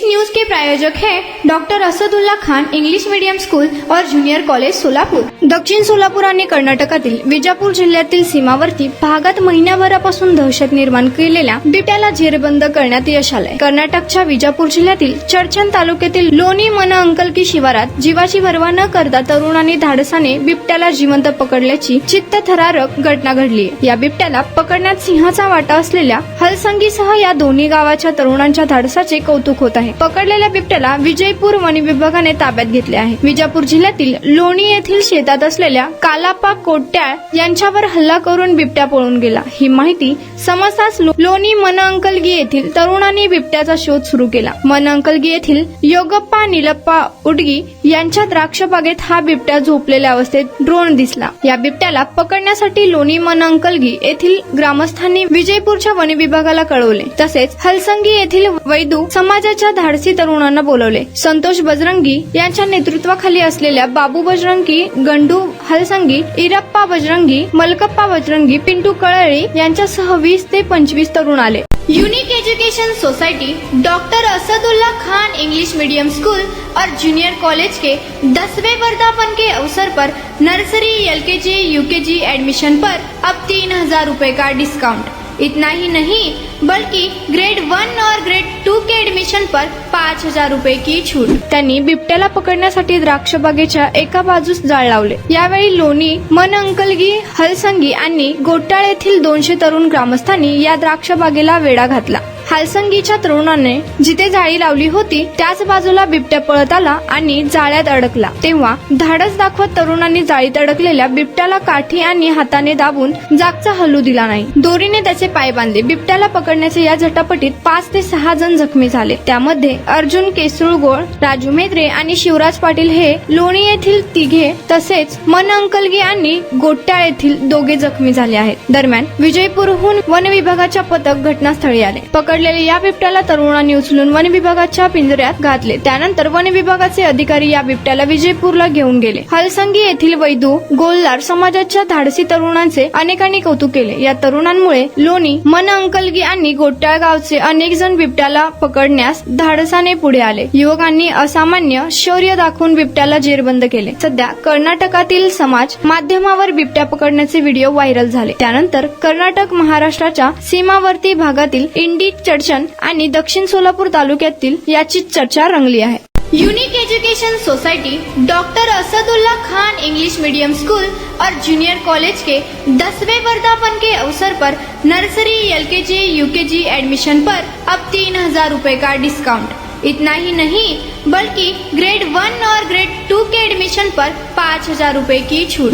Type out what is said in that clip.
News के प्रायोजक हैं doctor Asadullah Khan English medium school और जूनियर कॉलेज सोलापूर। दक्षिण सोलापूर आणि कर्नाटकातील विजापूर जिल्ह्यातील सीमावर्ती भागात महिन्याभरापासून दहशत निर्माण केलेल्या बिबट्याला जेरबंद करण्यात यश आलंय। कर्नाटकच्या विजापूर जिल्ह्यातील चडचण तालुक्यातील लोणी मन अंकलकी शिवारात जीवाची पर्वा न करता तरुणांनी धाडसाने बिबट्याला जिवंत पकडल्याची चित्तथरारक घटना घडली आहे। या बिबट्याला पकडण्यात सिंहाचा वाटा असलेल्या हलसंगीसह या दोन्ही गावाच्या तरुणांच्या धाडसाचे कौतुक होत आहे। पकडलेल्या बिबट्याला विजयपूर वन विभागाने ताब्यात घेतले आहे। विजापूर जिल्ह्यातील लोणी येथील शेतात असलेल्या कालाप्पा कोट्याळ यांच्यावर हल्ला करून बिबट्या पळून गेला। ही माहिती समजताच लोणी मन अंकलगी येथील तरुणांनी बिबट्याचा शोध सुरू केला। मन अंकलगी येथील योगप्पा निलप्पा उडगी यांच्या द्राक्ष बागेत हा बिबट्या झोपलेल्या अवस्थेत ड्रोन दिसला। या बिबट्याला पकडण्यासाठी लोणी मन अंकलगी येथील ग्रामस्थांनी विजयपूरच्या वन विभागाला कळवले। तसेच हलसंगी येथील वैदू समाजाच्या धाडसी तरुणांना बोलवले। संतोष बजरंगी यांच्या नेतृत्वाखाली असलेल्या बाबू बजरंगी, गंडू हलसंगी, इरप्पा बजरंगी, मलकप्पा बजरंगी, पिंटू कळळी यांच्यासह 20 ते 25 तरुण आले। Unique education society doctor Asadullah Khan English medium school और जूनियर कॉलेज के 10वें वर्धापन के अवसर पर नर्सरी, LKG, UKG एडमिशन पर अब 3000 रुपए का डिस्काउंट। इतना ही नहीं बल्कि ग्रेड 1 और ग्रेड 2 के एडमिशन पर 5000 रुपए की छूट। त्यांनी बिबट्याला पकडण्यासाठी द्राक्ष बागेच्या एका बाजूस जाळ लावले। यावेळी लोणी मन अंकलगी, हलसंगी आणि गोटाळ येथील 200 तरुण ग्रामस्थांनी या द्राक्ष बागेला वेढा घातला। हलसंगीच्या तरुणाने जिथे जाळी लावली होती त्याच बाजूला बिबट्या पळत आला आणि जाळ्यात अडकला। तेव्हा धाडस दाखवत तरुणांनी जाळीत अडकलेल्या बिबट्याला काठी आणि हाताने दाबून जागचा हलू दिला नाही। दोरीने त्याचे पाय बांधले। बिबट्याला पकडण्याच्या या झटापटीत 5 ते 6 जण जखमी झाले। त्यामध्ये अर्जुन केसुळगोळ, राजू मेद्रे आणि शिवराज पाटील हे लोणी येथील तिघे तसेच मन अंकलगी आणि गोट्याळ येथील 2 जखमी झाले आहेत। दरम्यान विजयपूरहून वन विभागाच्या पथक घटनास्थळी आले। पकडलेल्या या बिबट्याला तरुणांनी उचलून वन विभागाच्या पिंजऱ्यात घातले। त्यानंतर वन विभागाचे अधिकारी या बिबट्याला विजयपूरला घेऊन गेले। हलसंगी येथील वैदू गोलदार समाजाच्या धाडसी तरुणांचे अनेकांनी कौतुक केले। या तरुणांमुळे लोणी मन अंकलगी आणि गोट्याळ गावचे अनेक जण बिबट्याला पकडण्यास धाडसाने पुढे आले। युवकांनी असामान्य शौर्य दाखवून बिबट्याला जेरबंद केले। सध्या कर्नाटकातील समाज माध्यमावर बिबट्या पकडण्याचे व्हिडिओ व्हायरल झाले। त्यानंतर कर्नाटक महाराष्ट्राच्या सीमावर्ती भागातील इंडी, चडचण आणि दक्षिण सोलापूर तालुक्यातील याची चर्चा रंगली आहे। Unique education society doctor Asadullah Khan English medium school और जूनियर कॉलेज के 10वें वर्धापन के अवसर पर नर्सरी, LKG, UKG एडमिशन पर अब 3000 रुपए का डिस्काउंट। इतना ही नहीं बल्कि ग्रेड 1 और ग्रेड 2 के एडमिशन पर 5000 रुपए की छूट।